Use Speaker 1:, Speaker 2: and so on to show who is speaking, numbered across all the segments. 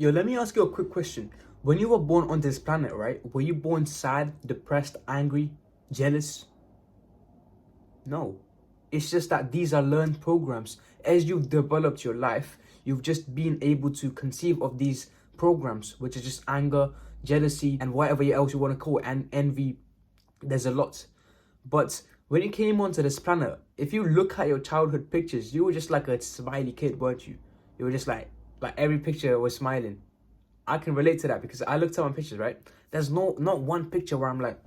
Speaker 1: Yo, let me ask you a quick question. When you were born on this planet, right? Were you born sad, depressed, angry, jealous? No. It's just that these are learned programs. As you've developed your life, you've just been able to conceive of these programs, which is just anger, jealousy, and whatever else you want to call it, and envy. There's a lot. But when you came onto this planet, if you look at your childhood pictures, you were just like a smiley kid, weren't you? You were just like every picture was smiling. I can relate to that because I looked at my pictures, right? There's not one picture where I'm like,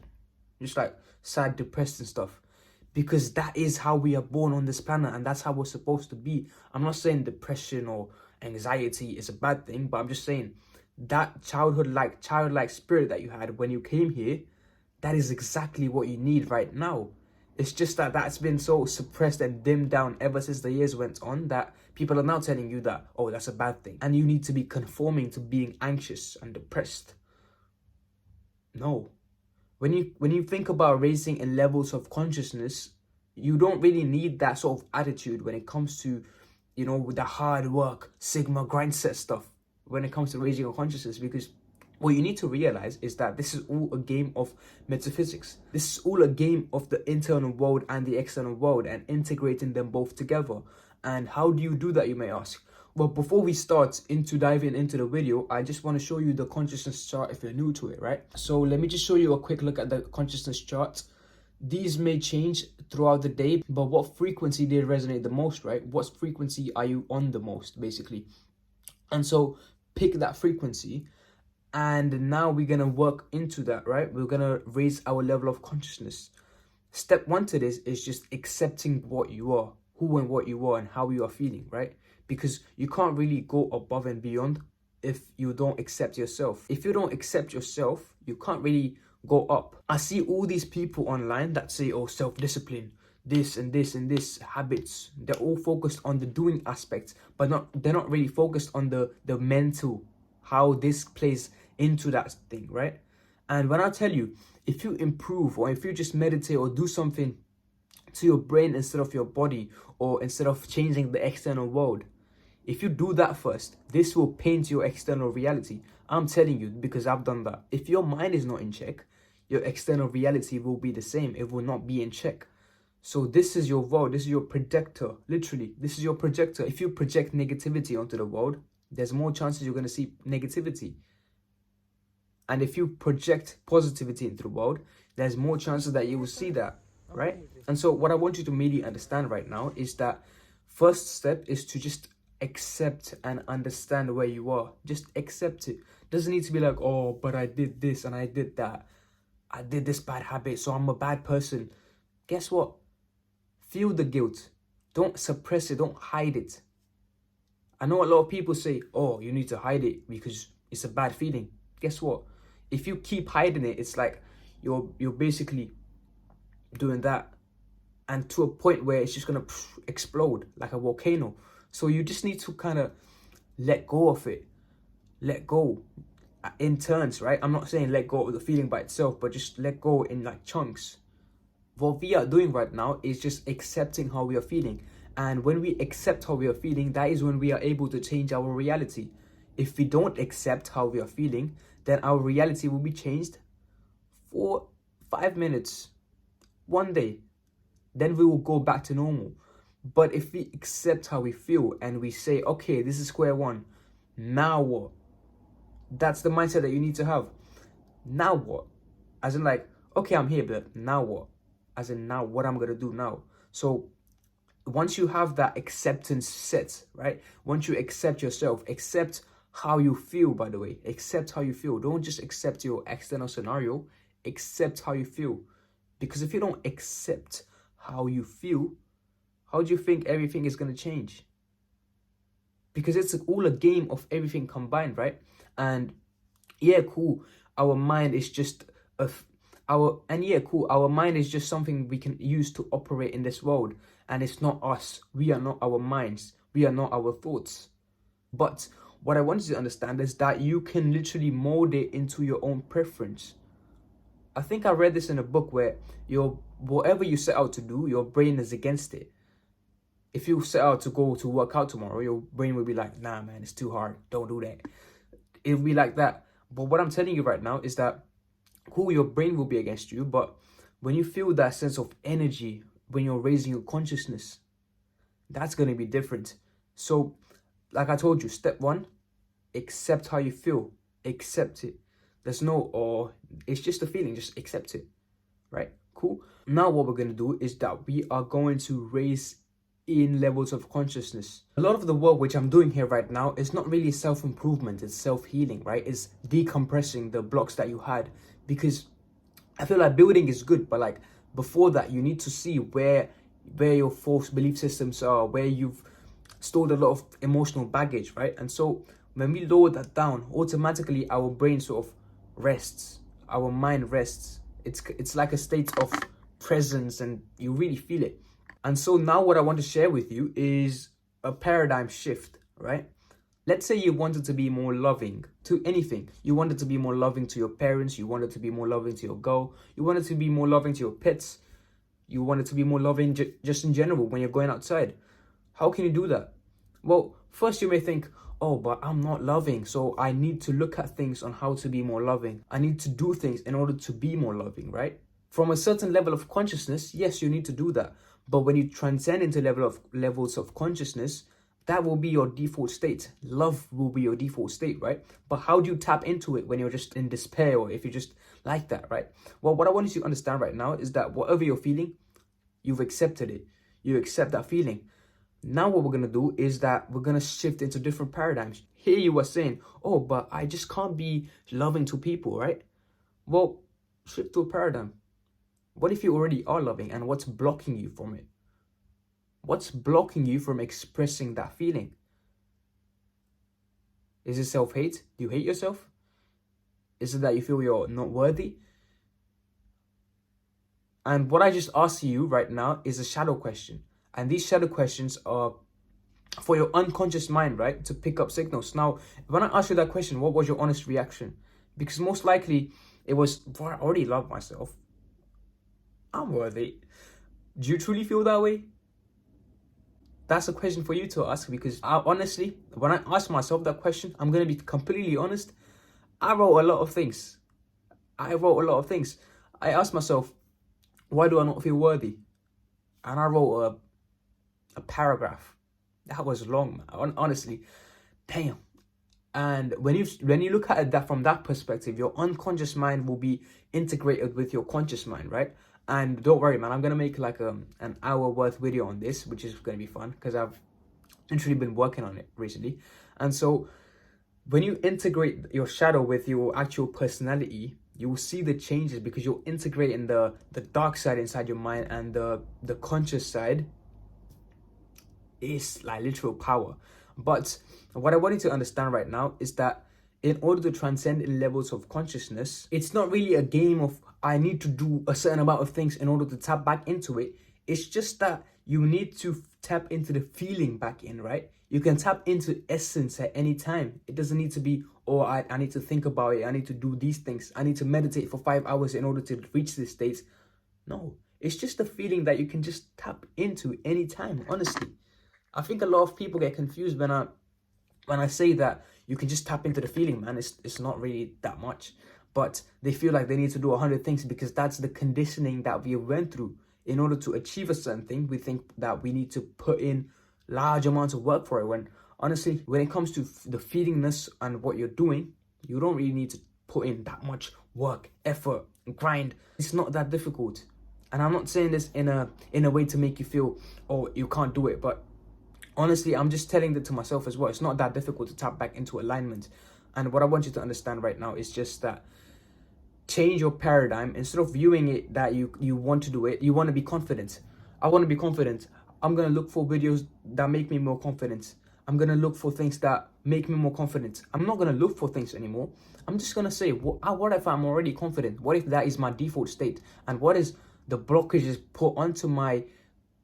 Speaker 1: just like sad, depressed and stuff. Because that is how we are born on this planet and that's how we're supposed to be. I'm not saying depression or anxiety is a bad thing, but I'm just saying that childlike spirit that you had when you came here, that is exactly what you need right now. It's just that that's been so suppressed and dimmed down ever since the years went on that people are now telling you that, oh, that's a bad thing. And you need to be conforming to being anxious and depressed. No. When you think about raising in levels of consciousness, you don't really need that sort of attitude when it comes to, with the hard work, Sigma grind set stuff, when it comes to raising your consciousness, because what you need to realize is that this is all a game of metaphysics. This is all a game of the internal world and the external world and integrating them both together. And how do you do that, you may ask? Well, before we start into diving into the video, I just want to show you the consciousness chart if you're new to it, right? So let me just show you a quick look at the consciousness chart. These may change throughout the day, but what frequency did resonate the most, right? What frequency are you on the most, basically? And so pick that frequency. And now we're going to work into that, right? We're going to raise our level of consciousness. Step one to this is just accepting what you are, who and what you are and how you are feeling, right? Because you can't really go above and beyond if you don't accept yourself. If you don't accept yourself, you can't really go up. I see all these people online that say, oh, self-discipline, this and this and this, habits. They're all focused on the doing aspect, but they're not really focused on the mental, how this plays into that thing, right? And when I tell you, if you improve or if you just meditate or do something to your brain instead of your body, or instead of changing the external world, if you do that first, this will paint your external reality. I'm telling you, because I've done that. If your mind is not in check, your external reality will be the same. It will not be in check. So this is your world. This is your projector. Literally, this is your projector. If you project negativity onto the world, there's more chances you're going to see negativity. And if you project positivity into the world, there's more chances that you will see that, right? And so what I want you to really understand right now is that first step is to just accept and understand where you are. Just accept it. Doesn't need to be like, oh, but I did this and I did that. I did this bad habit, so I'm a bad person. Guess what? Feel the guilt. Don't suppress it. Don't hide it. I know a lot of people say, oh, you need to hide it because it's a bad feeling. Guess what? If you keep hiding it, it's like you're basically doing that, and to a point where it's just gonna explode like a volcano. So you just need to kind of let go of it. Let go in turns, right? I'm not saying let go of the feeling by itself, but just let go in like chunks. What we are doing right now is just accepting how we are feeling. And when we accept how we are feeling, that is when we are able to change our reality. If we don't accept how we are feeling, then our reality will be changed for 5 minutes, one day. Then we will go back to normal. But if we accept how we feel and we say, okay, this is square one, now what? That's the mindset that you need to have. Now what? As in like, okay, I'm here, but now what? As in now, what I'm going to do now? So once you have that acceptance set, right? Once you accept yourself, accept how you feel, by the way. Accept how you feel. Don't just accept your external scenario. Accept how you feel. Because if you don't accept how you feel, how do you think everything is going to change? Because it's all a game of everything combined, right? And yeah, cool. Our mind is just our mind is just something we can use to operate in this world. And it's not us. We are not our minds. We are not our thoughts. But what I want you to understand is that you can literally mold it into your own preference. I think I read this in a book where whatever you set out to do, your brain is against it. If you set out to go to work out tomorrow, your brain will be like, nah, man, it's too hard. Don't do that. It'll be like that. But what I'm telling you right now is that, cool, your brain will be against you, but when you feel that sense of energy, when you're raising your consciousness, that's going to be different. So, like I told you, step one, accept how you feel. Accept it. There's no, or it's just a feeling, just accept it. Right? Cool. Now what we're going to do is that we are going to raise in levels of consciousness. A lot of the work which I'm doing here right now is not really self-improvement, it's self-healing, right? It's decompressing the blocks that you had, because I feel like building is good, but like before that, you need to see where your false belief systems are, where you've stored a lot of emotional baggage, right? And so when we lower that down, automatically our brain sort of rests, our mind rests. It's like a state of presence, and you really feel it. And so now what I want to share with you is a paradigm shift, right? Let's say you wanted to be more loving to anything. You wanted to be more loving to your parents. You wanted to be more loving to your girl. You wanted to be more loving to your pets. You wanted to be more loving just in general when you're going outside. How can you do that? Well, first you may think, oh, but I'm not loving, so I need to look at things on how to be more loving. I need to do things in order to be more loving, right? From a certain level of consciousness, yes, you need to do that. But when you transcend into levels of consciousness, that will be your default state. Love will be your default state, right? But how do you tap into it when you're just in despair, or if you're just like that, right? Well, what I want you to understand right now is that whatever you're feeling, you've accepted it. You accept that feeling. Now what we're going to do is that we're going to shift into different paradigms. Here you were saying, oh, but I just can't be loving to people, right? Well, shift to a paradigm. What if you already are loving, and what's blocking you from it? What's blocking you from expressing that feeling? Is it self-hate? Do you hate yourself? Is it that you feel you're not worthy? And what I just asked you right now is a shadow question. And these shadow questions are for your unconscious mind, right? To pick up signals. Now, when I asked you that question, what was your honest reaction? Because most likely it was, boy, I already love myself. I'm worthy. Do you truly feel that way? That's a question for you to ask, because honestly, when I ask myself that question, I'm going to be completely honest. I wrote a lot of things. I asked myself, why do I not feel worthy? And I wrote a paragraph. That was long, man. Honestly. Damn. And when you look at it that from that perspective, your unconscious mind will be integrated with your conscious mind, right? And don't worry, man, I'm gonna make like an hour worth video on this, which is gonna be fun because I've literally been working on it recently. And so when you integrate your shadow with your actual personality, you will see the changes, because you're integrating the dark side inside your mind, and the conscious side is like literal power. But what I want you to understand right now is that in order to transcend in levels of consciousness, it's not really a game of I need to do a certain amount of things in order to tap back into it. It's just that you need to tap into the feeling back in, right? You can tap into essence at any time. It doesn't need to be, oh, I need to think about it. I need to do these things. I need to meditate for 5 hours in order to reach this state. No, it's just a feeling that you can just tap into anytime, honestly. I think a lot of people get confused when I say that you can just tap into the feeling, man. It's not really that much. But they feel like they need to do 100 things because that's the conditioning that we went through. In order to achieve a certain thing, we think that we need to put in large amounts of work for it. When honestly, when it comes to the feelingness and what you're doing, you don't really need to put in that much work, effort, grind. It's not that difficult. And I'm not saying this in a way to make you feel, oh, you can't do it. But honestly, I'm just telling that to myself as well. It's not that difficult to tap back into alignment. And what I want you to understand right now is just that change your paradigm. Instead of viewing it that you want to do it, you want to be confident. I want to be confident. I'm going to look for videos that make me more confident. I'm going to look for things that make me more confident. I'm not going to look for things anymore. I'm just going to say, what if I'm already confident? What if that is my default state? And what is the blockages put onto my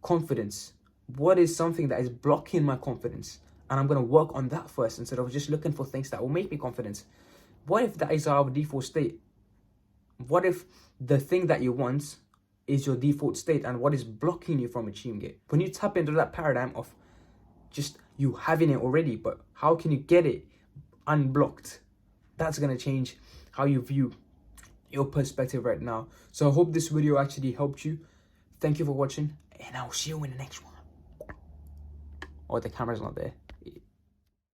Speaker 1: confidence? What is something that is blocking my confidence? And I'm going to work on that first instead of just looking for things that will make me confident. What if that is our default state? What if the thing that you want is your default state, and what is blocking you from achieving it? When you tap into that paradigm of just you having it already, but how can you get it unblocked? that's going to change how you view your perspective right now. So I hope this video actually helped you. Thank you for watching, and I'll see you in the next one. Oh, the camera's not there.